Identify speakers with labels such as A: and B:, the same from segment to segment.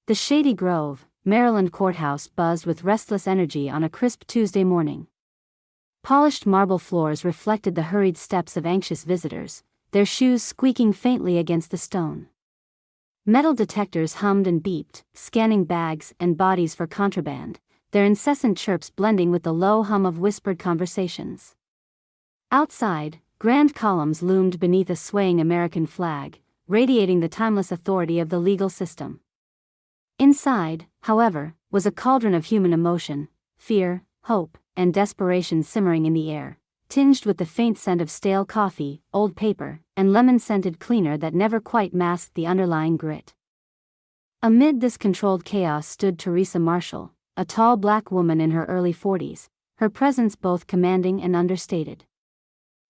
A: The Shady Grove, Maryland courthouse buzzed with restless energy on a crisp Tuesday morning. Polished marble floors reflected the hurried steps of anxious visitors, their shoes squeaking faintly against the stone. Metal detectors hummed and beeped, scanning bags and bodies for contraband, their incessant chirps blending with the low hum of whispered conversations. Outside, grand columns loomed beneath a swaying American flag, radiating the timeless authority of the legal system. Inside, however, was a cauldron of human emotion, fear, hope, and desperation simmering in the air, tinged with the faint scent of stale coffee, old paper, and lemon-scented cleaner that never quite masked the underlying grit. Amid this controlled chaos stood Theresa Marshall, a tall black woman in her early 40s, her presence both commanding and understated.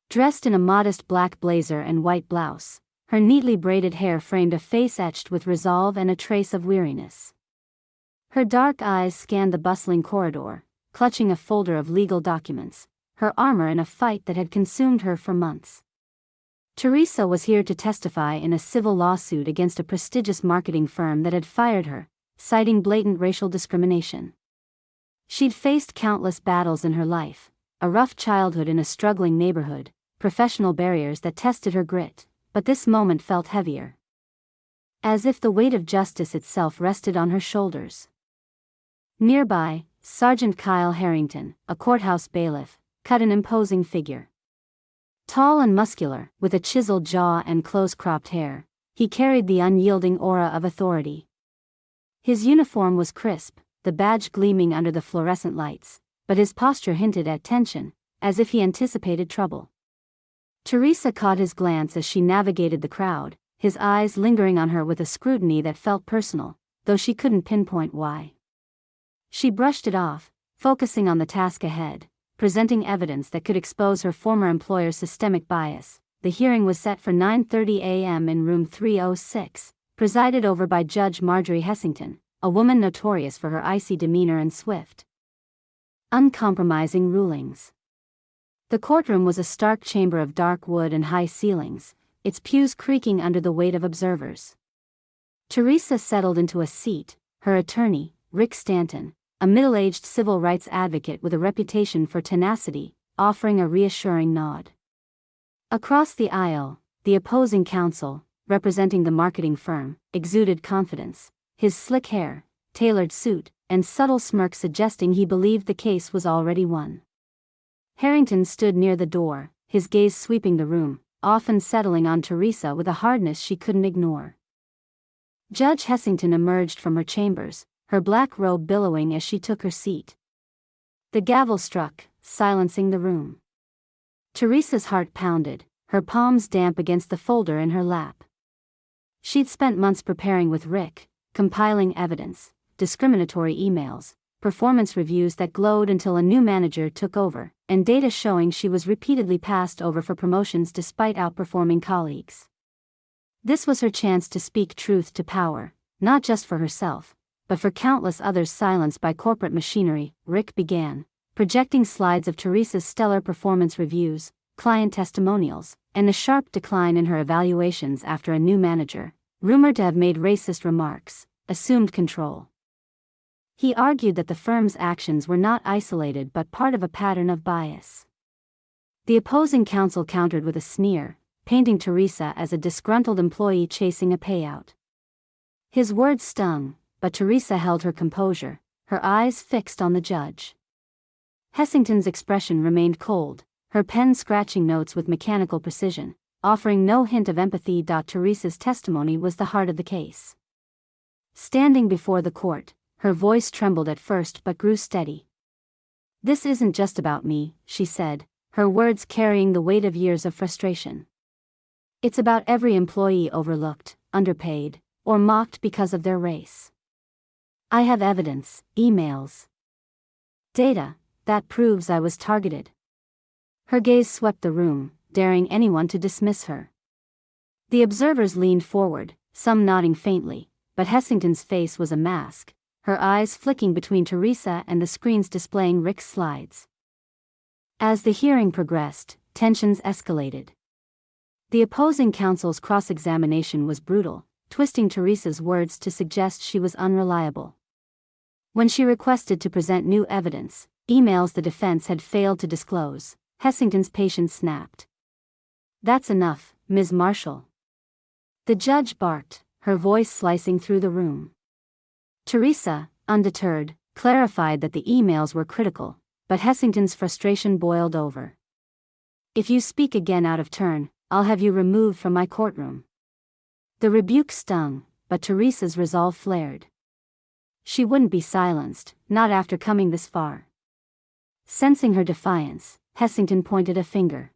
A: Dressed in a modest black blazer and white blouse, her neatly braided hair framed a face etched with resolve and a trace of weariness. Her dark eyes scanned the bustling corridor, clutching a folder of legal documents, her armor in a fight that had consumed her for months. Theresa was here to testify in a civil lawsuit against a prestigious marketing firm that had fired her, citing blatant racial discrimination. She'd faced countless battles in her life, a rough childhood in a struggling neighborhood, professional barriers that tested her grit, but this moment felt heavier. As if the weight of justice itself rested on her shoulders. Nearby, Sergeant Kyle Harrington, a courthouse bailiff, cut an imposing figure. Tall and muscular, with a chiseled jaw and close-cropped hair, he carried the unyielding aura of authority. His uniform was crisp, the badge gleaming under the fluorescent lights, but his posture hinted at tension, as if he anticipated trouble. Theresa caught his glance as she navigated the crowd, his eyes lingering on her with a scrutiny that felt personal, though she couldn't pinpoint why. She brushed it off, focusing on the task ahead, presenting evidence that could expose her former employer's systemic bias. The hearing was set for 9:30 a.m. in room 306, presided over by Judge Marjorie Hessington, a woman notorious for her icy demeanor and swift, uncompromising rulings. The courtroom was a stark chamber of dark wood and high ceilings, its pews creaking under the weight of observers. Theresa settled into a seat, her attorney, Rick Stanton, a middle-aged civil rights advocate with a reputation for tenacity, offering a reassuring nod. Across the aisle, the opposing counsel, representing the marketing firm, exuded confidence, his slick hair, tailored suit, and subtle smirk suggesting he believed the case was already won. Harrington stood near the door, his gaze sweeping the room, often settling on Theresa with a hardness she couldn't ignore. Judge Hessington emerged from her chambers, her black robe billowing as she took her seat. The gavel struck, silencing the room. Theresa's heart pounded, her palms damp against the folder in her lap. She'd spent months preparing with Rick, compiling evidence, discriminatory emails, performance reviews that glowed until a new manager took over, and data showing she was repeatedly passed over for promotions despite outperforming colleagues. This was her chance to speak truth to power, not just for herself, but for countless others silenced by corporate machinery. Rick began, projecting slides of Theresa's stellar performance reviews, client testimonials, and a sharp decline in her evaluations after a new manager, rumored to have made racist remarks, assumed control. He argued that the firm's actions were not isolated but part of a pattern of bias. The opposing counsel countered with a sneer, painting Theresa as a disgruntled employee chasing a payout. His words stung, but Theresa held her composure, her eyes fixed on the judge. Hessington's expression remained cold, her pen scratching notes with mechanical precision, offering no hint of empathy. Theresa's testimony was the heart of the case. Standing before the court, her voice trembled at first but grew steady. "This isn't just about me," she said, her words carrying the weight of years of frustration. "It's about every employee overlooked, underpaid, or mocked because of their race. I have evidence, emails, data, that proves I was targeted." Her gaze swept the room, daring anyone to dismiss her. The observers leaned forward, some nodding faintly, but Hessington's face was a mask, her eyes flicking between Theresa and the screens displaying Rick's slides. As the hearing progressed, tensions escalated. The opposing counsel's cross-examination was brutal, twisting Theresa's words to suggest she was unreliable. When she requested to present new evidence, emails the defense had failed to disclose, Hessington's patience snapped. "That's enough, Ms. Marshall." The judge barked, her voice slicing through the room. Theresa, undeterred, clarified that the emails were critical, but Hessington's frustration boiled over. "If you speak again out of turn, I'll have you removed from my courtroom." The rebuke stung, but Theresa's resolve flared. She wouldn't be silenced, not after coming this far. Sensing her defiance, Hessington pointed a finger.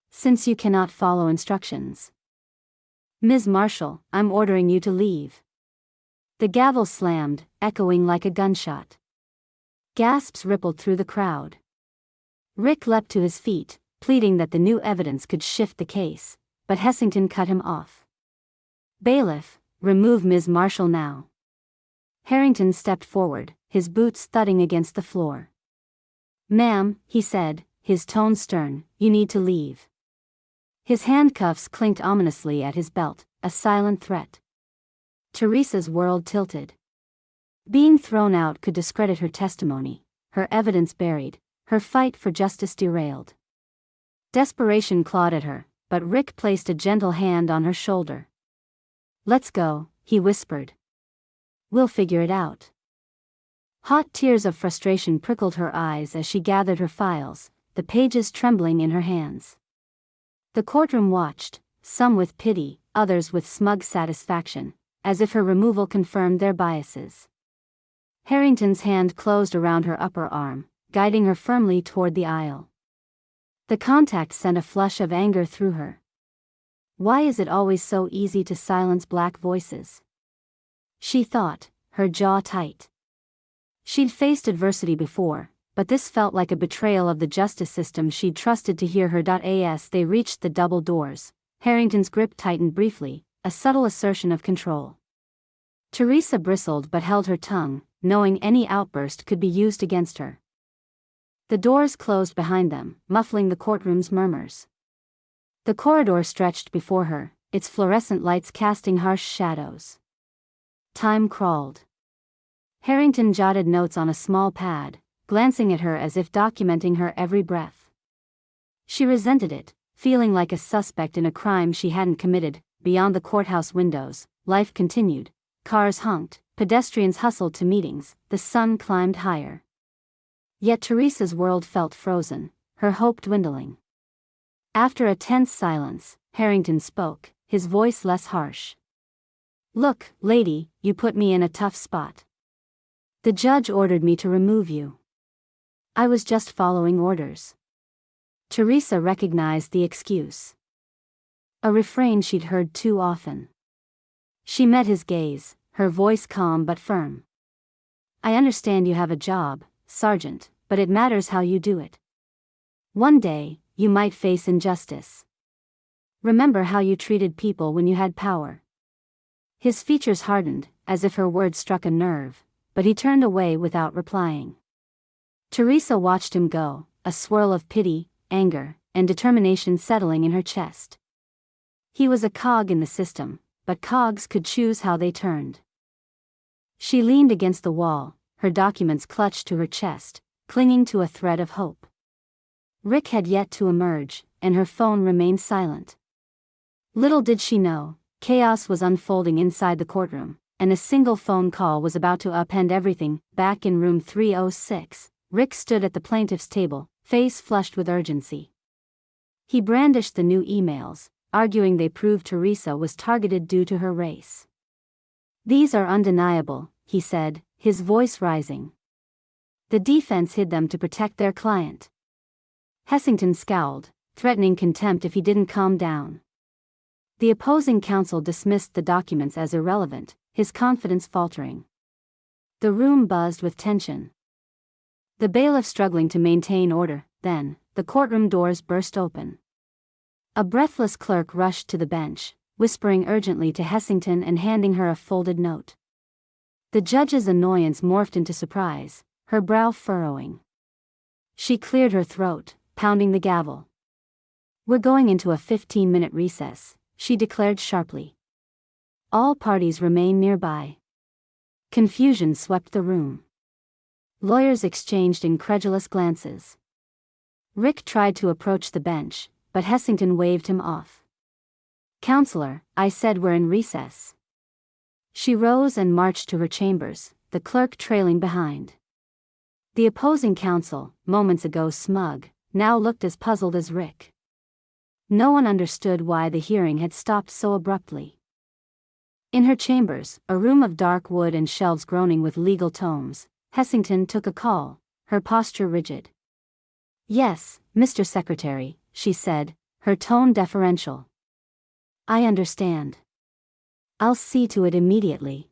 A: "Since you cannot follow instructions, Ms. Marshall, I'm ordering you to leave." The gavel slammed, echoing like a gunshot. Gasps rippled through the crowd. Rick leapt to his feet, pleading that the new evidence could shift the case, but Hessington cut him off. "Bailiff, remove Ms. Marshall now." Harrington stepped forward, his boots thudding against the floor. "Ma'am," he said, his tone stern, "you need to leave." His handcuffs clinked ominously at his belt, a silent threat. Theresa's world tilted. Being thrown out could discredit her testimony, her evidence buried, her fight for justice derailed. Desperation clawed at her, but Rick placed a gentle hand on her shoulder. "Let's go," he whispered. "We'll figure it out." Hot tears of frustration prickled her eyes as she gathered her files, the pages trembling in her hands. The courtroom watched, some with pity, others with smug satisfaction, as if her removal confirmed their biases. Harrington's hand closed around her upper arm, guiding her firmly toward the aisle. The contact sent a flush of anger through her. Why is it always so easy to silence black voices? She thought, her jaw tight. She'd faced adversity before, but this felt like a betrayal of the justice system she'd trusted to hear her. As they reached the double doors, Harrington's grip tightened briefly, a subtle assertion of control. Theresa bristled but held her tongue, knowing any outburst could be used against her. The doors closed behind them, muffling the courtroom's murmurs. The corridor stretched before her, its fluorescent lights casting harsh shadows. Time crawled. Harrington jotted notes on a small pad, glancing at her as if documenting her every breath. She resented it, feeling like a suspect in a crime she hadn't committed. Beyond the courthouse windows, life continued. Cars honked, pedestrians hustled to meetings, the sun climbed higher. Yet Theresa's world felt frozen, her hope dwindling. After a tense silence, Harrington spoke, his voice less harsh. "Look, lady, you put me in a tough spot. The judge ordered me to remove you. I was just following orders." Theresa recognized the excuse. A refrain she'd heard too often. She met his gaze, her voice calm but firm. "I understand you have a job, Sergeant, but it matters how you do it. One day, you might face injustice. Remember how you treated people when you had power." His features hardened, as if her words struck a nerve, but he turned away without replying. Theresa watched him go, a swirl of pity, anger, and determination settling in her chest. He was a cog in the system, but cogs could choose how they turned. She leaned against the wall, her documents clutched to her chest, clinging to a thread of hope. Rick had yet to emerge, and her phone remained silent. Little did she know, chaos was unfolding inside the courtroom, and a single phone call was about to upend everything. Back in room 306, Rick stood at the plaintiff's table, face flushed with urgency. He brandished the new emails, arguing they proved Theresa was targeted due to her race. "These are undeniable," he said, his voice rising. "The defense hid them to protect their client." Hessington scowled, threatening contempt if he didn't calm down. The opposing counsel dismissed the documents as irrelevant, his confidence faltering. The room buzzed with tension. The bailiff struggling to maintain order, then, the courtroom doors burst open. A breathless clerk rushed to the bench, whispering urgently to Hessington and handing her a folded note. The judge's annoyance morphed into surprise, her brow furrowing. She cleared her throat, pounding the gavel. "We're going into a 15-minute recess," she declared sharply. All parties remained nearby. Confusion swept the room. Lawyers exchanged incredulous glances. Rick tried to approach the bench, but Hessington waved him off. "Counselor, I said we're in recess." She rose and marched to her chambers, the clerk trailing behind. The opposing counsel, moments ago smug, now looked as puzzled as Rick. No one understood why the hearing had stopped so abruptly. In her chambers, a room of dark wood and shelves groaning with legal tomes, Hessington took a call, her posture rigid. "Yes, Mr. Secretary," she said, her tone deferential. "I understand. I'll see to it immediately."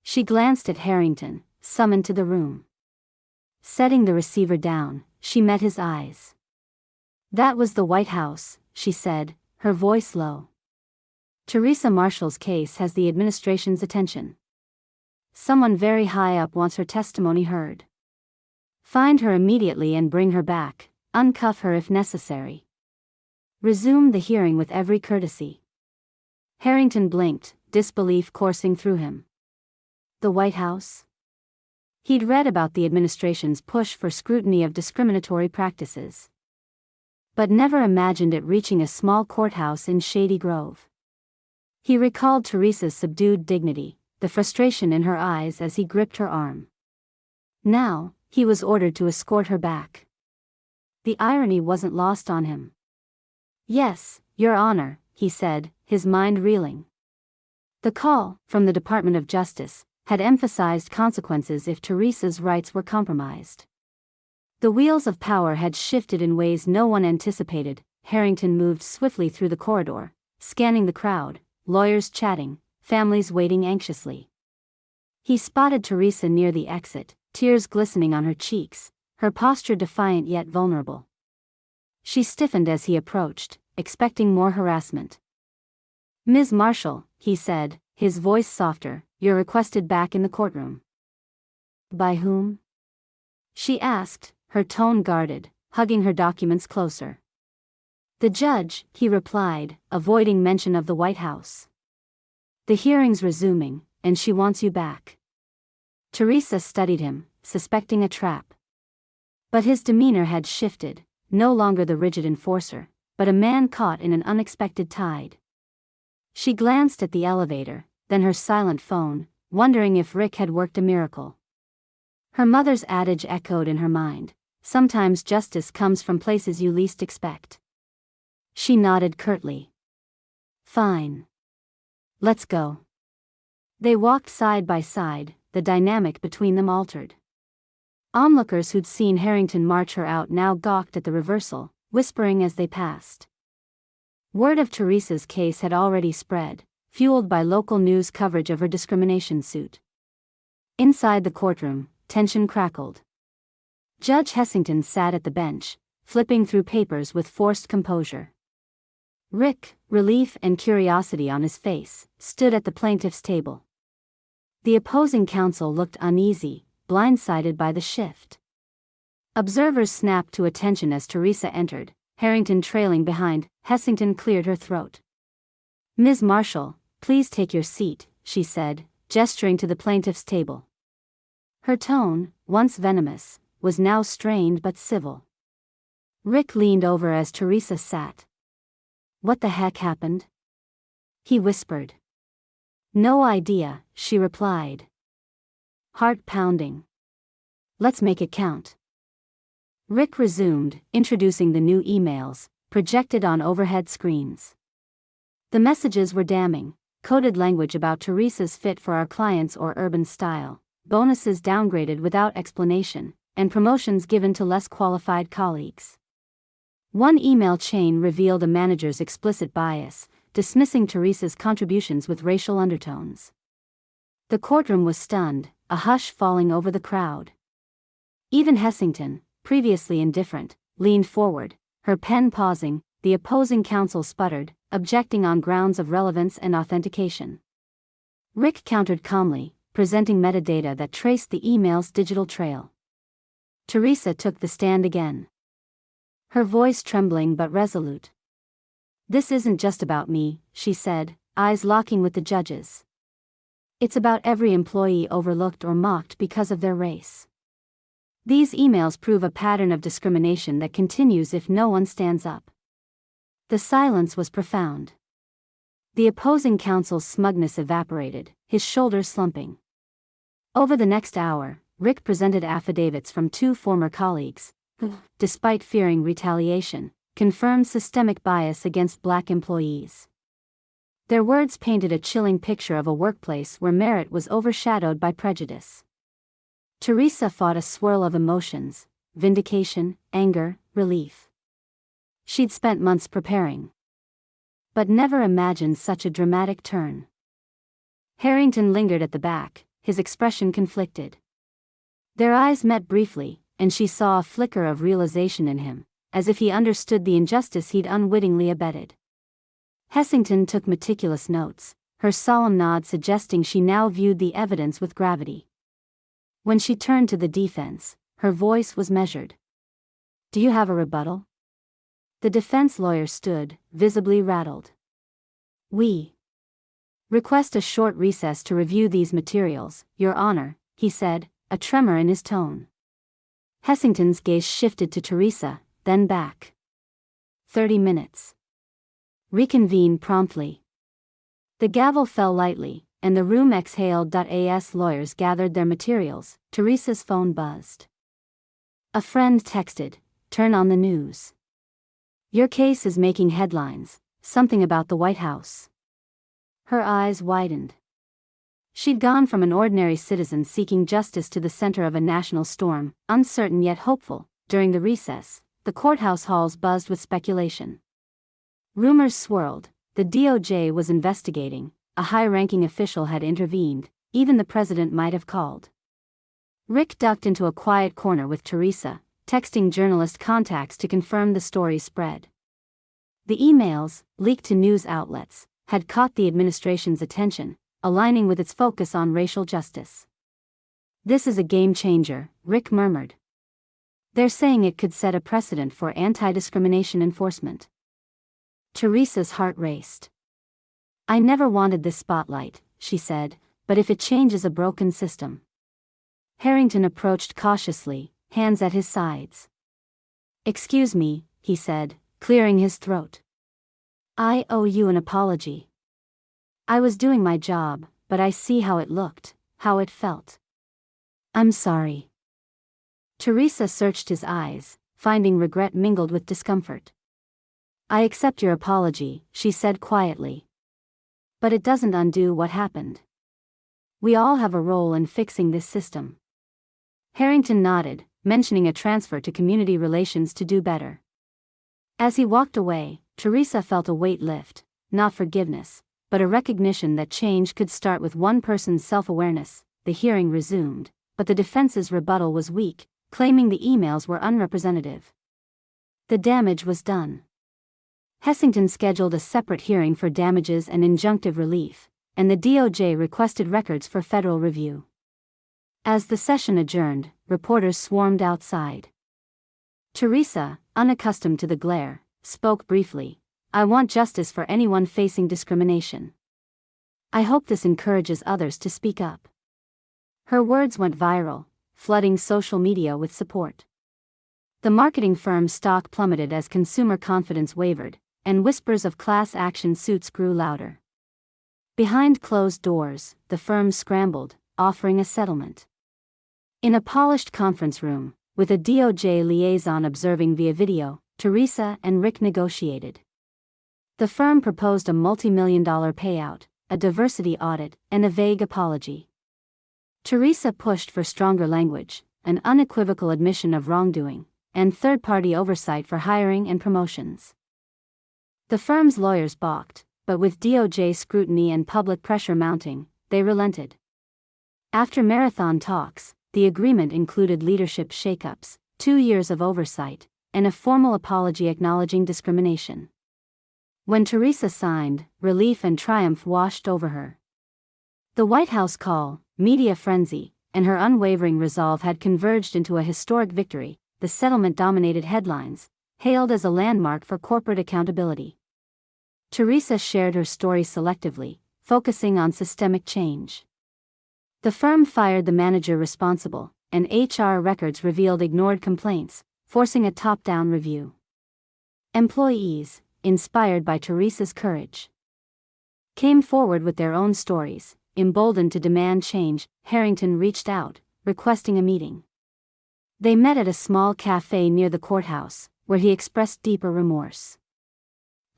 A: She glanced at Harrington, summoned to the room. Setting the receiver down, she met his eyes. "That was the White House," she said, her voice low. "Theresa Marshall's case has the administration's attention. Someone very high up wants her testimony heard. Find her immediately and bring her back, uncuff her if necessary. Resume the hearing with every courtesy." Harrington blinked, disbelief coursing through him. The White House? He'd read about the administration's push for scrutiny of discriminatory practices, but never imagined it reaching a small courthouse in Shady Grove. He recalled Theresa's subdued dignity, the frustration in her eyes as he gripped her arm. Now, he was ordered to escort her back. The irony wasn't lost on him. "Yes, Your Honor," he said, his mind reeling. The call, from the Department of Justice, had emphasized consequences if Theresa's rights were compromised. The wheels of power had shifted in ways no one anticipated. Harrington moved swiftly through the corridor, scanning the crowd, lawyers chatting, families waiting anxiously. He spotted Theresa near the exit, tears glistening on her cheeks, her posture defiant yet vulnerable. She stiffened as he approached, expecting more harassment. "Ms. Marshall," he said, his voice softer, "you're requested back in the courtroom." "By whom?" she asked, her tone guarded, hugging her documents closer. "The judge," he replied, avoiding mention of the White House. "The hearing's resuming, and she wants you back." Theresa studied him, suspecting a trap. But his demeanor had shifted, no longer the rigid enforcer, but a man caught in an unexpected tide. She glanced at the elevator, then her silent phone, wondering if Rick had worked a miracle. Her mother's adage echoed in her mind, "Sometimes justice comes from places you least expect." She nodded curtly. "Fine. Let's go." They walked side by side, the dynamic between them altered. Onlookers who'd seen Harrington march her out now gawked at the reversal, whispering as they passed. Word of Theresa's case had already spread, fueled by local news coverage of her discrimination suit. Inside the courtroom, tension crackled. Judge Hessington sat at the bench, flipping through papers with forced composure. Rick, relief and curiosity on his face, stood at the plaintiff's table. The opposing counsel looked uneasy, blindsided by the shift. Observers snapped to attention as Theresa entered, Harrington trailing behind. Hessington cleared her throat. "Ms. Marshall, please take your seat," she said, gesturing to the plaintiff's table. Her tone, once venomous, was now strained but civil. Rick leaned over as Theresa sat. "What the heck happened?" he whispered. "No idea," she replied. Heart pounding. "Let's make it count." Rick resumed, introducing the new emails, projected on overhead screens. The messages were damning, coded language about Theresa's fit for our clients or urban style, bonuses downgraded without explanation, and promotions given to less qualified colleagues. One email chain revealed a manager's explicit bias, dismissing Theresa's contributions with racial undertones. The courtroom was stunned, a hush falling over the crowd. Even Hessington, previously indifferent, leaned forward, her pen pausing. The opposing counsel sputtered, objecting on grounds of relevance and authentication. Rick countered calmly, presenting metadata that traced the email's digital trail. Theresa took the stand again, her voice trembling but resolute. "This isn't just about me," she said, eyes locking with the judge's. It's about every employee overlooked or mocked because of their race. These emails prove a pattern of discrimination that continues if no one stands up. The silence was profound. The opposing counsel's smugness evaporated, his shoulders slumping. Over the next hour, Rick presented affidavits from 2 former colleagues, who, despite fearing retaliation, confirmed systemic bias against Black employees. Their words painted a chilling picture of a workplace where merit was overshadowed by prejudice. Theresa fought a swirl of emotions: vindication, anger, relief. She'd spent months preparing, but never imagined such a dramatic turn. Harrington lingered at the back, his expression conflicted. Their eyes met briefly, and she saw a flicker of realization in him, as if he understood the injustice he'd unwittingly abetted. Hessington took meticulous notes, her solemn nod suggesting she now viewed the evidence with gravity. When she turned to the defense, her voice was measured. "Do you have a rebuttal?" The defense lawyer stood, visibly rattled. "We request a short recess to review these materials, Your Honor," he said, a tremor in his tone. Hessington's gaze shifted to Theresa, then back. 30 minutes. Reconvene promptly. The gavel fell lightly, and the room exhaled. As lawyers gathered their materials, Theresa's phone buzzed. A friend texted, "Turn on the news. Your case is making headlines, something about the White House." Her eyes widened. She'd gone from an ordinary citizen seeking justice to the center of a national storm, uncertain yet hopeful. During the recess, the courthouse halls buzzed with speculation. Rumors swirled: the DOJ was investigating, a high-ranking official had intervened, even the president might have called. Rick ducked into a quiet corner with Theresa, texting journalist contacts to confirm the story's spread. The emails, leaked to news outlets, had caught the administration's attention, aligning with its focus on racial justice. "This is a game changer," Rick murmured. "They're saying it could set a precedent for anti-discrimination enforcement." Theresa's heart raced. "I never wanted this spotlight," she said, "but if it changes a broken system." Harrington approached cautiously, hands at his sides. "Excuse me," he said, clearing his throat. "I owe you an apology. I was doing my job, but I see how it looked, how it felt. I'm sorry." Theresa searched his eyes, finding regret mingled with discomfort. "I accept your apology," she said quietly. "But it doesn't undo what happened. We all have a role in fixing this system." Harrington nodded, mentioning a transfer to community relations to do better. As he walked away, Theresa felt a weight lift, not forgiveness, but a recognition that change could start with one person's self-awareness. The hearing resumed, but the defense's rebuttal was weak, claiming the emails were unrepresentative. The damage was done. Hessington scheduled a separate hearing for damages and injunctive relief, and the DOJ requested records for federal review. As the session adjourned, reporters swarmed outside. Theresa, unaccustomed to the glare, spoke briefly. "I want justice for anyone facing discrimination. I hope this encourages others to speak up." Her words went viral, flooding social media with support. The marketing firm's stock plummeted as consumer confidence wavered, and whispers of class action suits grew louder. Behind closed doors, the firm scrambled, offering a settlement. In a polished conference room, with a DOJ liaison observing via video, Theresa and Rick negotiated. The firm proposed a multi-million-dollar payout, a diversity audit, and a vague apology. Theresa pushed for stronger language, an unequivocal admission of wrongdoing, and third-party oversight for hiring and promotions. The firm's lawyers balked, but with DOJ scrutiny and public pressure mounting, they relented. After marathon talks, the agreement included leadership shakeups, 2 years of oversight, and a formal apology acknowledging discrimination. When Theresa signed, relief and triumph washed over her. The White House call, media frenzy, and her unwavering resolve had converged into a historic victory. The settlement dominated headlines, hailed as a landmark for corporate accountability. Theresa shared her story selectively, focusing on systemic change. The firm fired the manager responsible, and HR records revealed ignored complaints, forcing a top-down review. Employees, inspired by Theresa's courage, came forward with their own stories. Emboldened to demand change, Harrington reached out, requesting a meeting. They met at a small cafe near the courthouse, where he expressed deeper remorse.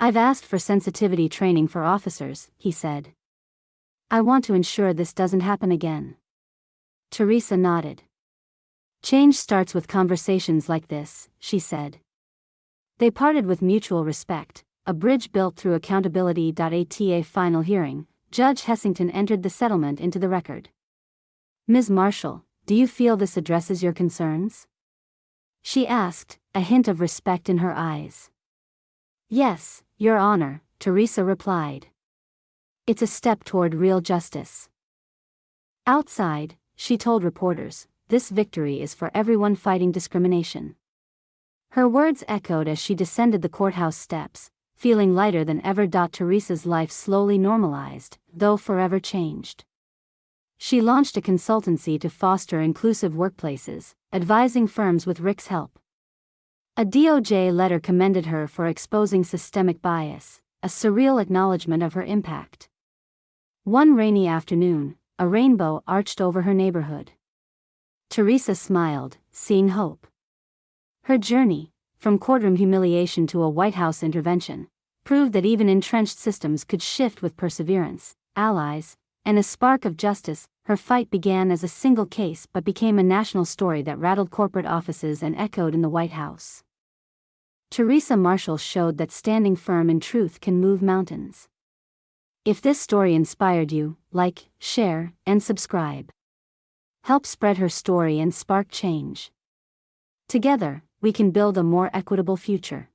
A: "I've asked for sensitivity training for officers," he said. "I want to ensure this doesn't happen again." Theresa nodded. "Change starts with conversations like this," she said. They parted with mutual respect, a bridge built through accountability. At a final hearing, Judge Hessington entered the settlement into the record. "Ms. Marshall, do you feel this addresses your concerns?" she asked, a hint of respect in her eyes. "Yes, Your Honor," Theresa replied. "It's a step toward real justice." Outside, she told reporters, "This victory is for everyone fighting discrimination." Her words echoed as she descended the courthouse steps, feeling lighter than ever. Theresa's life slowly normalized, though forever changed. She launched a consultancy to foster inclusive workplaces, advising firms with Rick's help. A DOJ letter commended her for exposing systemic bias, a surreal acknowledgement of her impact. One rainy afternoon, a rainbow arched over her neighborhood. Theresa smiled, seeing hope. Her journey, from courtroom humiliation to a White House intervention, proved that even entrenched systems could shift with perseverance, allies, and a spark of justice. Her fight began as a single case but became a national story that rattled corporate offices and echoed in the White House. Theresa Marshall showed that standing firm in truth can move mountains. If this story inspired you, like, share, and subscribe. Help spread her story and spark change. Together, we can build a more equitable future.